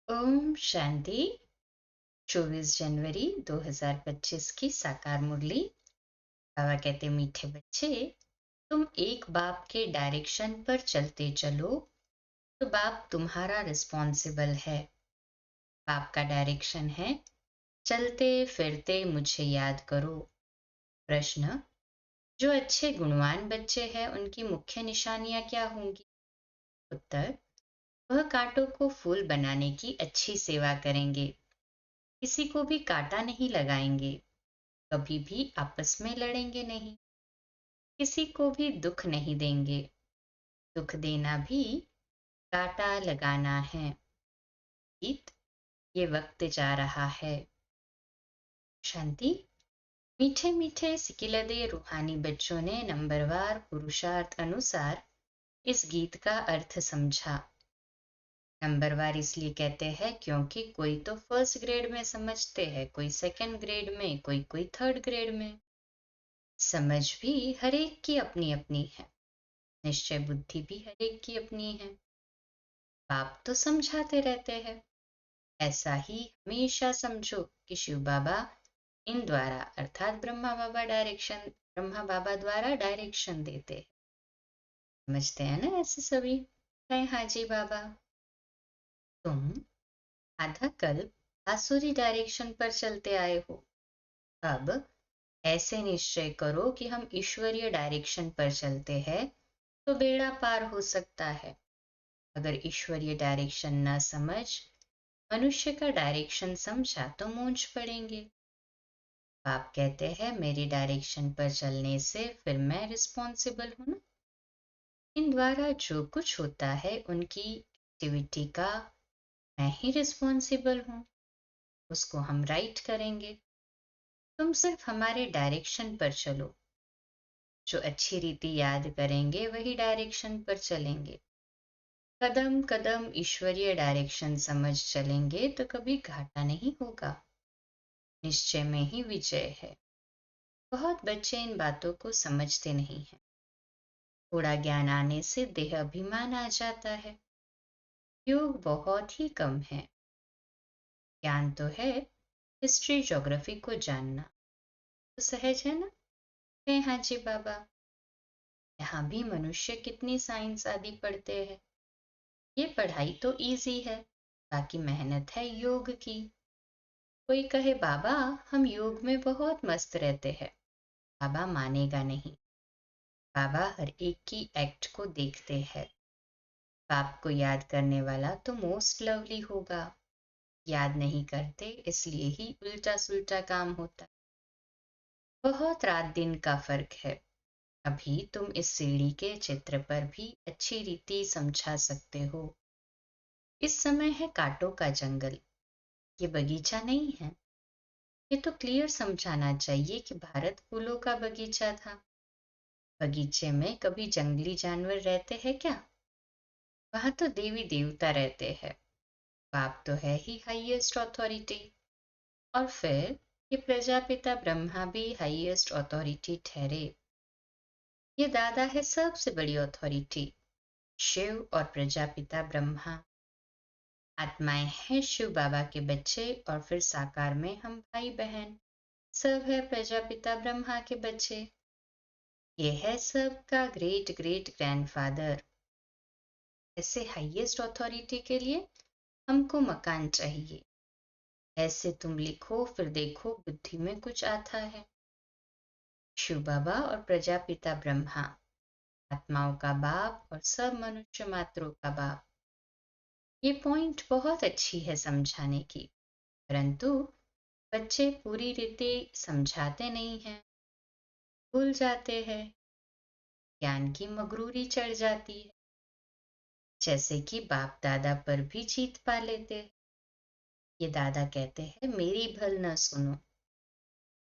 ओम शांति। 24 जनवरी 2025 की साकार मुरली। बाबा कहते मीठे बच्चे, तुम एक बाप के डायरेक्शन पर चलते चलो तो बाप तुम्हारा रिस्पॉन्सिबल है। बाप का डायरेक्शन है, चलते फिरते मुझे याद करो। प्रश्न, जो अच्छे गुणवान बच्चे हैं उनकी मुख्य निशानियां क्या होंगी? उत्तर, वह कांटों को फूल बनाने की अच्छी सेवा करेंगे, किसी को भी कांटा नहीं लगाएंगे, कभी भी आपस में लड़ेंगे नहीं, किसी को भी दुख नहीं देंगे। दुख देना भी कांटा लगाना है। गीत, ये वक्त जा रहा है। शांति। मीठे मीठे सिकिलदे रूहानी बच्चों ने नंबरवार पुरुषार्थ अनुसार इस गीत का अर्थ समझा। नंबरवार इसलिए कहते हैं क्योंकि कोई तो फर्स्ट ग्रेड में समझते हैं, कोई सेकंड ग्रेड में, कोई थर्ड ग्रेड में। समझ भी हर एक की अपनी अपनी है, निश्चय बुद्धि भी हर एक की अपनी है। बाप तो समझाते रहते हैं, ऐसा ही हमेशा समझो कि शिव बाबा इन द्वारा अर्थात ब्रह्मा बाबा द्वारा डायरेक्शन देते हैं। समझते हैं ना ऐसे सभी? कहें हाजी बाबा। तुम आधा कल्प आसुरी डायरेक्शन पर चलते आए हो, अब ऐसे निश्चय करो कि हम ईश्वरीय डायरेक्शन पर चलते हैं तो बेड़ा पार हो सकता है। अगर ईश्वरीय डायरेक्शन न समझ मनुष्य का डायरेक्शन समझा तो मूंझ पड़ेंगे। आप कहते हैं मेरी डायरेक्शन पर चलने से फिर मैं रिस्पॉन्सिबल हूं ना। इन द्वारा जो कुछ होता है उनकी एक्टिविटी का मैं ही रिस्पॉन्सिबल हूं, उसको हम राइट करेंगे। तुम सिर्फ हमारे डायरेक्शन पर चलो, जो अच्छी रीति याद करेंगे वही डायरेक्शन पर चलेंगे। कदम कदम ईश्वरीय डायरेक्शन समझ चलेंगे तो कभी घाटा नहीं होगा, निश्चय में ही विजय है। बहुत बच्चे इन बातों को समझते नहीं हैं। थोड़ा ज्ञान आने से देह अभिमान आ जाता है। योग बहुत ही कम है। ज्ञान तो है, हिस्ट्री ज्योग्राफी को जानना तो सहज है ना। कहें हाजी बाबा। यहाँ भी मनुष्य कितनी साइंस आदि पढ़ते हैं। ये पढ़ाई तो इजी है, बाकी मेहनत है योग की। कोई कहे बाबा हम योग में बहुत मस्त रहते हैं, बाबा मानेगा नहीं। बाबा हर एक की एक्ट को देखते हैं। बाप को याद करने वाला तो मोस्ट लवली होगा, याद नहीं करते इसलिए ही उल्टा सुल्टा काम होता है। बहुत रात दिन का फर्क है। अभी तुम इस सीढ़ी के चित्र पर भी अच्छी रीति समझा सकते हो। इस समय है कांटों का जंगल, ये बगीचा नहीं है। ये तो क्लियर समझाना चाहिए कि भारत फूलों का बगीचा था। बगीचे में कभी जंगली जानवर रहते हैं क्या? वहां तो देवी देवता रहते हैं। बाप तो है ही हाईएस्ट अथॉरिटी। और फिर ये प्रजापिता ब्रह्मा भी हाईएस्ट अथॉरिटी ठहरे। ये दादा है सबसे बड़ी अथॉरिटी। शिव और प्रजापिता ब्रह्मा आत्माएं हैं शिव बाबा के बच्चे, और फिर साकार में हम भाई बहन सब है प्रजापिता ब्रह्मा के बच्चे। ये है सबका ग्रेट ग्रेट ग्रैंडफादर। ऐसे हाईएस्ट अथॉरिटी के लिए हमको मकान चाहिए। ऐसे तुम लिखो फिर देखो बुद्धि में कुछ आता है। शिव बाबा और प्रजापिता ब्रह्मा आत्माओं का बाप और सब मनुष्य मात्रों का बाप। ये पॉइंट बहुत अच्छी है समझाने की, परंतु बच्चे पूरी रीति समझाते नहीं हैं, भूल जाते हैं। ज्ञान की मगरूरी चढ़ जाती है, जैसे कि बाप दादा पर भी जीत पा लेते। ये दादा कहते हैं मेरी भल न सुनो,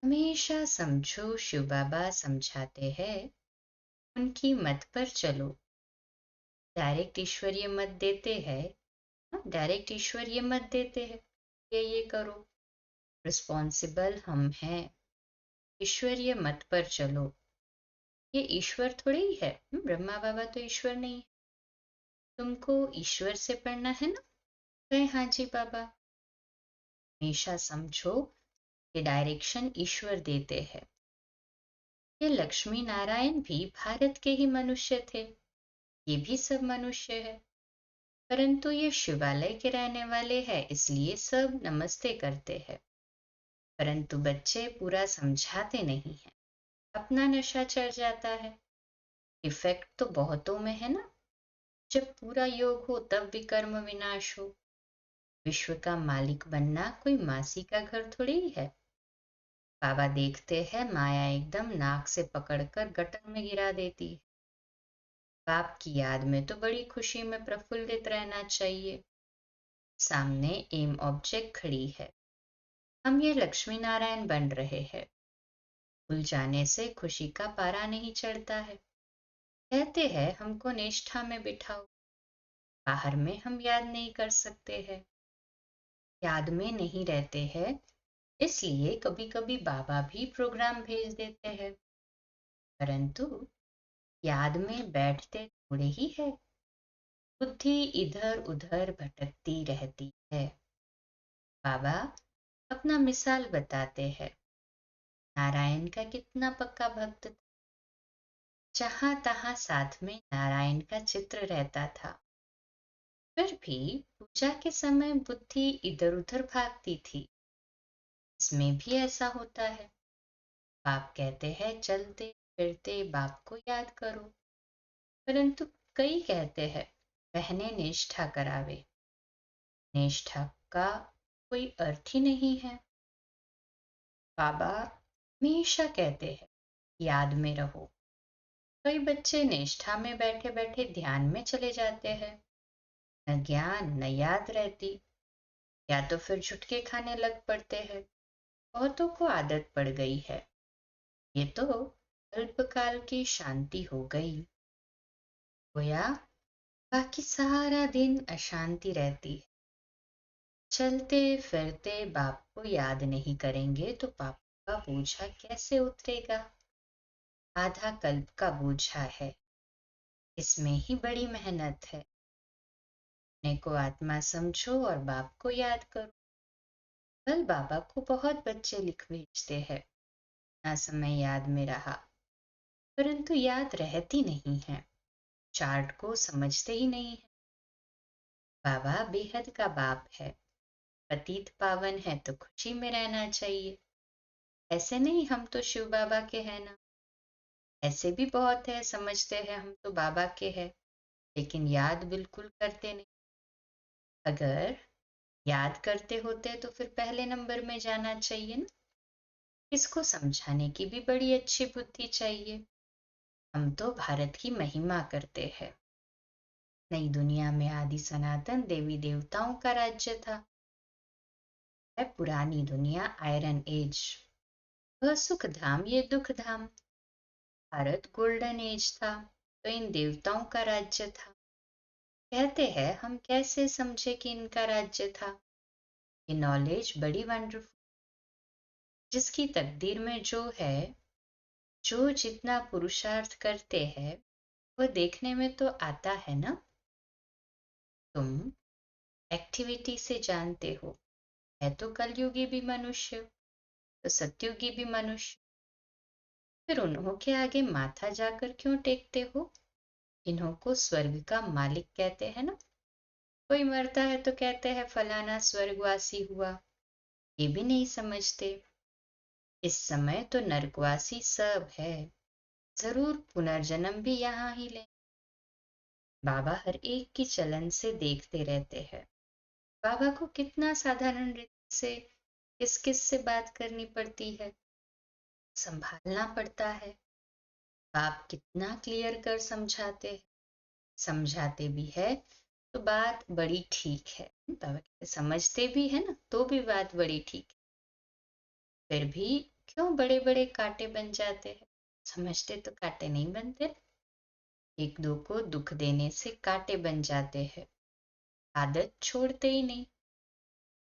हमेशा समझो शिव बाबा समझाते हैं उनकी मत पर चलो। डायरेक्ट ईश्वरीय मत देते हैं, डायरेक्ट ईश्वरीय मत देते हैं ये करो, रिस्पॉन्सिबल हम हैं। ईश्वरीय मत पर चलो। ये ईश्वर थोड़े ही है, ब्रह्मा बाबा तो ईश्वर नहीं है। तुमको ईश्वर से पढ़ना है ना, कहे हाँ जी बाबा। हमेशा समझो कि डायरेक्शन ईश्वर देते हैं। ये लक्ष्मी नारायण भी भारत के ही मनुष्य थे। ये भी सब मनुष्य है, परंतु ये शिवालय के रहने वाले हैं, इसलिए सब नमस्ते करते हैं। परंतु बच्चे पूरा समझाते नहीं हैं, अपना नशा चढ़ जाता है। इफेक्ट तो बहुतों में है ना। जब पूरा योग हो तब विकर्म विनाश हो। विश्व का मालिक बनना कोई मासी का घर थोड़ी ही है। बाबा देखते हैं माया एकदम नाक से पकड़कर गटर में गिरा देती है। बाप की याद में तो बड़ी खुशी में प्रफुल्लित रहना चाहिए। सामने एम ऑब्जेक्ट खड़ी है, हम ये लक्ष्मी नारायण बन रहे हैं। भूल जाने से खुशी का पारा नहीं चढ़ता है। कहते हैं हमको निष्ठा में बिठाओ, बाहर में हम याद नहीं कर सकते हैं। याद में नहीं रहते हैं, इसलिए कभी कभी बाबा भी प्रोग्राम भेज देते हैं, परंतु याद में बैठते थोड़े ही है। बुद्धि इधर उधर भटकती रहती है। बाबा अपना मिसाल बताते हैं। नारायण का कितना पक्का भक्त था। जहां तहां साथ में नारायण का चित्र रहता था। फिर भी पूजा के समय बुद्धि इधर उधर भागती थी। इसमें भी ऐसा होता है। बाप कहते हैं चलते फिरते बाप को याद करो, परंतु कई कहते हैं बहने निष्ठा करावे। निष्ठा का कोई अर्थ ही नहीं है। बाबा हमेशा कहते हैं याद में रहो। कई बच्चे निष्ठा में बैठे बैठे ध्यान में चले जाते हैं। न ज्ञान न याद रहती, या तो फिर झुटके खाने लग पड़ते हैं। बहुतों को आदत पड़ गई है। ये तो अल्पकाल की शांति हो गई, गोया बाकी सारा दिन अशांति रहती है। चलते फिरते बाप को याद नहीं करेंगे तो पाप का बोझा कैसे उतरेगा। आधा कल्प का बोझा है, इसमें ही बड़ी मेहनत है। अपने को आत्मा समझो और बाप को याद करो। कल बाबा को बहुत बच्चे लिख भेजते हैं, ना समय याद में रहा, परंतु याद रहती नहीं है। चार्ट को समझते ही नहीं है। बाबा बेहद का बाप है, पतित पावन है तो खुशी में रहना चाहिए। ऐसे नहीं हम तो शिव बाबा के हैं ना। ऐसे भी बहुत है, समझते हैं हम तो बाबा के हैं, लेकिन याद बिल्कुल करते नहीं। अगर याद करते होते तो फिर पहले नंबर में जाना चाहिए ना। इसको समझाने की भी बड़ी अच्छी बुद्धि चाहिए। हम तो भारत की महिमा करते हैं। नई दुनिया में आदि सनातन देवी देवताओं का राज्य था। है पुरानी दुनिया आयरन एज, वह सुख धाम ये दुख धाम। भारत गोल्डन एज था तो इन देवताओं का राज्य था। कहते हैं हम कैसे समझे कि इनका राज्य था। ये नॉलेज बड़ी वंडरफुल। जिसकी तकदीर में जो है, जो जितना पुरुषार्थ करते हैं वह देखने में तो आता है ना। तुम एक्टिविटी से जानते हो, है तो कलयुगी भी मनुष्य तो सत्युगी भी मनुष्य। फिर उन्हों के आगे माथा जाकर क्यों टेकते हो। इन्हों को स्वर्ग का मालिक कहते हैं ना। कोई मरता है तो कहते हैं फलाना स्वर्गवासी हुआ, ये भी नहीं समझते। इस समय तो नरकवासी सब है, जरूर पुनर्जन्म भी यहाँ ही ले। बाबा हर एक की चलन से देखते रहते हैं। बाबा को कितना साधारण रीति से किस किस से बात करनी पड़ती है, संभालना पड़ता है। बाप कितना क्लियर कर समझाते हैं। समझाते भी है तो बात बड़ी ठीक है। बाबा कहते समझते भी है ना तो भी बात बड़ी ठीक है। फिर भी क्यों बड़े बड़े कांटे बन जाते हैं। समझते तो कांटे नहीं बनते। एक दो को दुख देने से कांटे बन जाते हैं, आदत छोड़ते ही नहीं।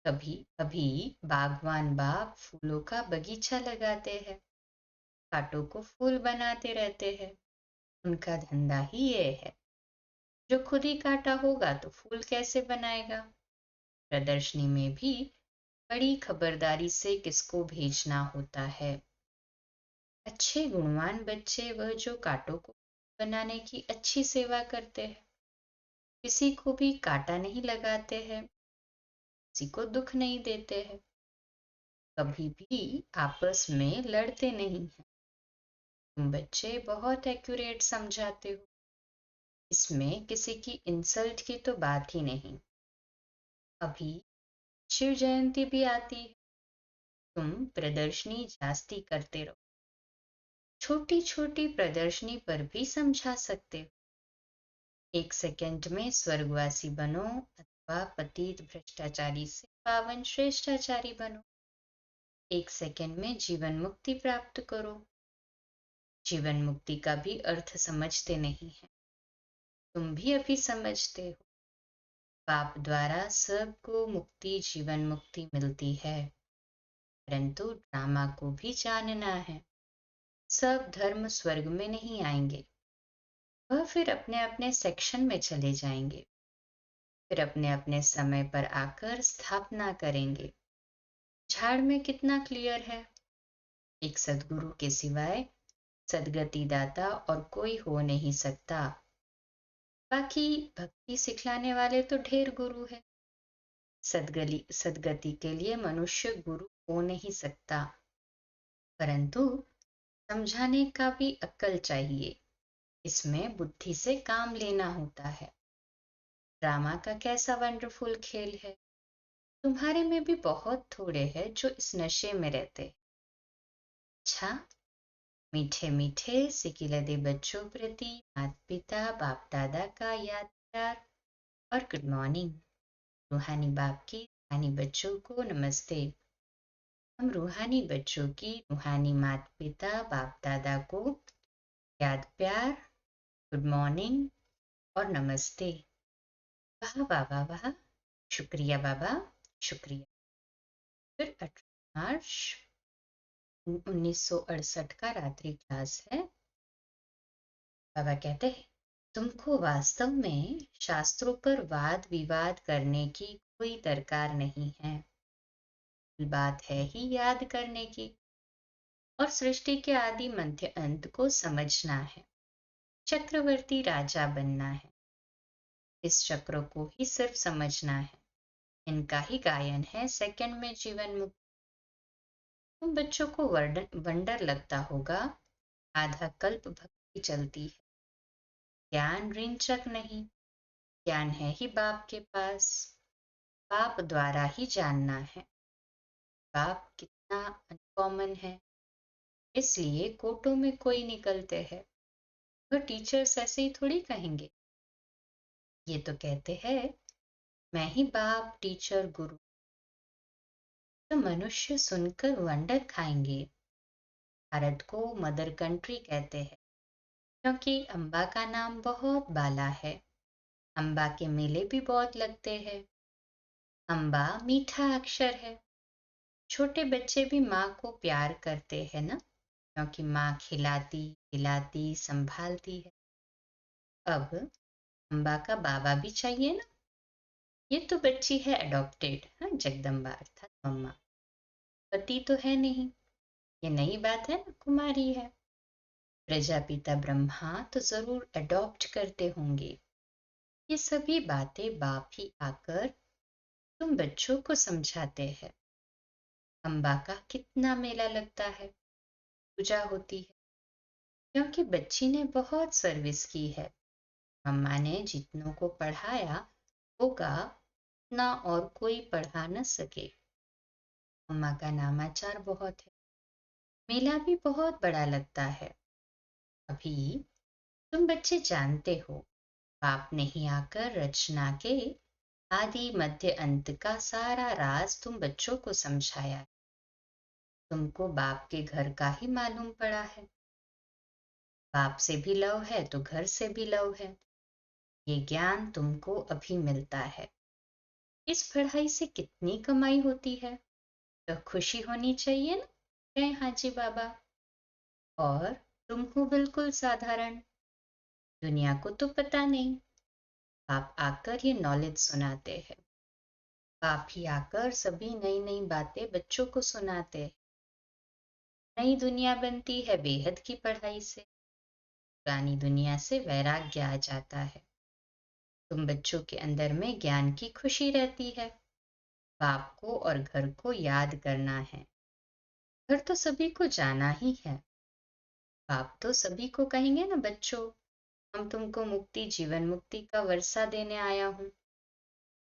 कभी कभी बागवान बाप फूलों का बगीचा लगाते हैं, कांटों को फूल बनाते रहते हैं। उनका धंधा ही ये है। जो खुद ही कांटा होगा तो फूल कैसे बनाएगा। प्रदर्शनी में भी बड़ी खबरदारी से किसको भेजना होता है। अच्छे गुणवान बच्चे वह जो कांटों को बनाने की अच्छी सेवा करते हैं, किसी को भी कांटा नहीं लगाते हैं, किसी को दुख नहीं देते हैं, कभी भी आपस में लड़ते नहीं हैं। तुम बच्चे बहुत एक्यूरेट समझाते हो, इसमें किसी की इंसल्ट की तो बात ही नहीं। अभी शिव जयंती भी आती है, तुम प्रदर्शनी जास्ती करते रहो। छोटी छोटी प्रदर्शनी पर भी समझा सकते हो। 1 सेकंड में स्वर्गवासी बनो अथवा पतित भ्रष्टाचारी से पावन श्रेष्ठाचारी बनो। 1 सेकंड में जीवन मुक्ति प्राप्त करो। जीवन मुक्ति का भी अर्थ समझते नहीं है, तुम भी अभी समझते हो। पाप द्वारा सबको मुक्ति जीवन मुक्ति मिलती है, परंतु ड्रामा को भी जानना है। सब धर्म स्वर्ग में नहीं आएंगे, वह फिर अपने अपने सेक्शन में चले जाएंगे, फिर अपने अपने समय पर आकर स्थापना करेंगे। झाड़ में कितना क्लियर है, एक सदगुरु के सिवाय सदगति दाता और कोई हो नहीं सकता। बाकी भक्ति सिखलाने वाले तो ढेर गुरु है, सदगति के लिए मनुष्य गुरु हो नहीं सकता, परंतु समझाने का भी अक्ल चाहिए। इसमें बुद्धि से काम लेना होता है। ड्रामा का कैसा वंडरफुल खेल है। तुम्हारे में भी बहुत थोड़े हैं जो इस नशे में रहते। अच्छा, मीठे मीठे सिकिलदे बच्चों प्रति माता पिता बाप दादा का याद प्यार और गुड मॉर्निंग। रूहानी बाप की रूहानी बच्चों को नमस्ते। हम रूहानी बच्चों की रूहानी माता पिता बाप दादा को याद प्यार, गुड मॉर्निंग और नमस्ते। वाह वाह वाह वाह, शुक्रिया बाबा, शुक्रिया। फिर 18 मार्च 1968 का रात्रि क्लास है। बाबा कहते हैं, तुमको वास्तव में शास्त्रों पर वाद विवाद करने की कोई दरकार नहीं है। बात है ही याद करने की और सृष्टि के आदि मध्य अंत को समझना है। चक्रवर्ती राजा बनना है। इस चक्र को ही सिर्फ समझना है। इनका ही गायन है सेकंड में जीवन मुक्ति। तुम बच्चों को वंडर लगता होगा, आधा कल्प भक्ति चलती है। ज्ञान रिंचक नहीं, ज्ञान है ही बाप के पास। बाप द्वारा ही जानना है। बाप कितना अनकॉमन है, इसलिए कोटों में कोई निकलते हैं। वह टीचर्स ऐसे ही थोड़ी कहेंगे। ये तो कहते हैं, मैं ही बाप टीचर गुरु। तो मनुष्य सुनकर वंडर खाएंगे। भारत को मदर कंट्री कहते हैं, क्योंकि अम्बा का नाम बहुत बाला है। अम्बा के मेले भी बहुत लगते हैं। अम्बा मीठा अक्षर है। छोटे बच्चे भी माँ को प्यार करते हैं ना, क्योंकि माँ खिलाती पिलाती संभालती है। अब अम्बा का बाबा भी चाहिए ना। ये तो बच्ची है अडॉप्टेड, हाँ, जगदम्बा अर्थात मम्मा। पति तो है नहीं, ये नई बात है ना, कुमारी है। प्रजापिता ब्रह्मा तो जरूर अडॉप्ट करते होंगे। ये सभी बातें बाप ही आकर तुम बच्चों को समझाते हैं। अम्बा का कितना मेला लगता है, पूजा होती है, क्योंकि बच्ची ने बहुत सर्विस की है। मम्मा ने जितनों को पढ़ाया होगा ना और कोई पढ़ा न सके। मम्मा का नामाचार बहुत है। मेला भी बहुत बड़ा लगता है। अभी तुम बच्चे जानते हो, बाप ने ही आकर रचना के आदि मध्य अंत का सारा राज तुम बच्चों को समझाया। तुमको बाप के घर का ही मालूम पड़ा है। बाप से भी लव है तो घर से भी लव है। ये ज्ञान तुमको अभी मिलता है। इस पढ़ाई से कितनी कमाई होती है, तो खुशी होनी चाहिए ना। जय हाजी बाबा। और तुम हो बिल्कुल साधारण, दुनिया को तो पता नहीं। आप आकर ये नॉलेज सुनाते हैं। बाप ही आकर सभी नई नई बातें बच्चों को सुनाते हैं। नई दुनिया बनती है बेहद की पढ़ाई से, पुरानी दुनिया से वैराग्य आ जाता है। तुम बच्चों के अंदर में ज्ञान की खुशी रहती है। बाप को और घर को याद करना है। घर तो सभी को जाना ही है। बाप तो सभी को कहेंगे ना, बच्चों हम तुमको मुक्ति, जीवन मुक्ति का वर्षा देने आया हूं।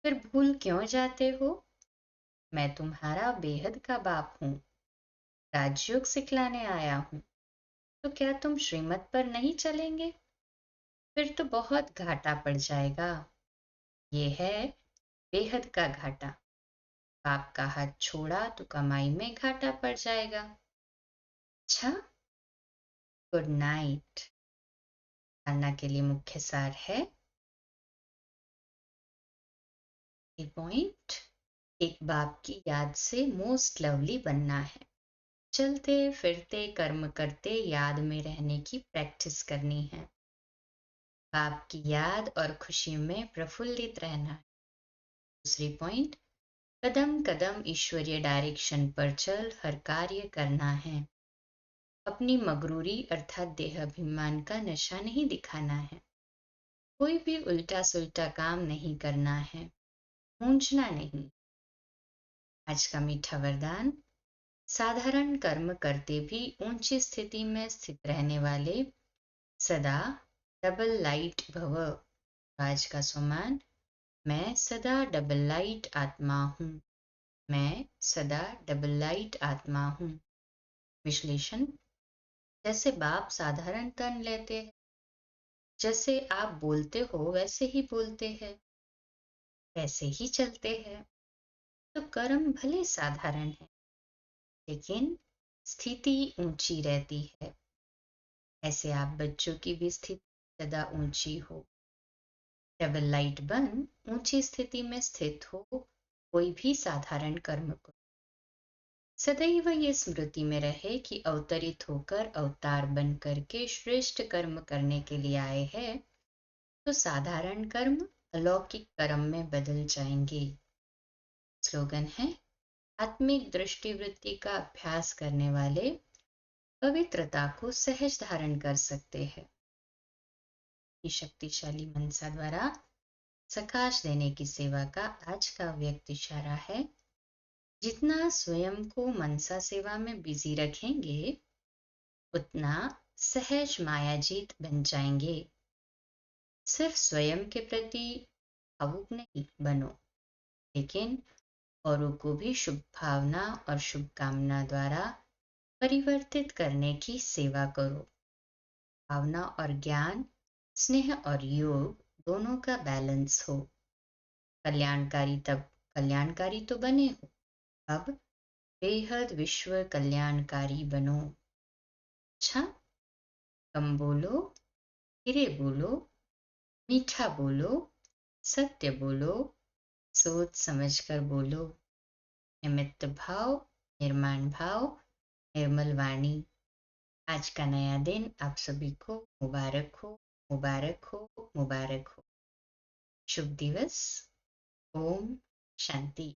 फिर भूल क्यों जाते हो? मैं तुम्हारा बेहद का बाप हूं, राजयोग सिखलाने आया हूं। तो क्या तुम श्रीमत पर नहीं चलेंगे? फिर तो बहुत घाटा पड़ जाएगा। ये है बेहद का घाटा। बाप का हाथ छोड़ा तो कमाई में घाटा पड़ जाएगा। अच्छा, गुड नाइट। धारणा के लिए मुख्य सार है पॉइंट। एक बाप की याद से मोस्ट लवली बनना है। चलते फिरते कर्म करते याद में रहने की प्रैक्टिस करनी है। बाप की याद और खुशी में प्रफुल्लित रहना है। दूसरी पॉइंट, कदम कदम ईश्वरीय डायरेक्शन पर चल हर कार्य करना है। अपनी मगरूरी अर्थात देहाभिमान का नशा नहीं दिखाना है। कोई भी उल्टा सुल्टा काम नहीं करना है, पूंछना नहीं। आज का मीठा वरदान, साधारण कर्म करते भी ऊंची स्थिति में स्थित रहने वाले सदा डबल लाइट भव। आज का सुमान, मैं सदा डबल लाइट आत्मा हूँ। मैं सदा डबल लाइट आत्मा हूँ। विश्लेषण, जैसे बाप साधारण तन लेते हैं, जैसे आप बोलते हो वैसे ही बोलते हैं, वैसे ही चलते हैं, तो कर्म भले साधारण है लेकिन स्थिति ऊंची रहती है। ऐसे आप बच्चों की भी स्थिति सदा ऊंची हो। डबल लाइट बन ऊंची स्थिति में स्थित हो, कोई भी साधारण कर्म को। सदैव ये स्मृति में रहे कि अवतरित होकर अवतार बन करके श्रेष्ठ कर्म करने के लिए आए हैं, तो साधारण कर्म अलौकिक कर्म में बदल जाएंगे। स्लोगन है, आत्मिक दृष्टिवृत्ति का अभ्यास करने वाले पवित्रता को सहज धारण कर सकते हैं। शक्तिशाली मनसा द्वारा सकाश देने की सेवा का आज का व्यक्त इशारा है। जितना स्वयं को मनसा सेवा में बिजी रखेंगे, उतना सहज मायाजीत बन जाएंगे। सिर्फ स्वयं के प्रति भावुक नहीं बनो, लेकिन औरों को भी शुभ भावना और शुभकामना द्वारा परिवर्तित करने की सेवा करो। भावना और ज्ञान, स्नेह और योग दोनों का बैलेंस हो। कल्याणकारी तो बने हो, अब बेहद विश्व कल्याणकारी बनो। अच्छा, कम बोलो, धीरे बोलो, मीठा बोलो, सत्य बोलो, सोच समझकर बोलो। निमित्त भाव, निर्माण भाव, निर्मल वाणी। आज का नया दिन आप सभी को मुबारक हो, मुबारक हो, मुबारक हो। शुभ दिवस। ओम शांति।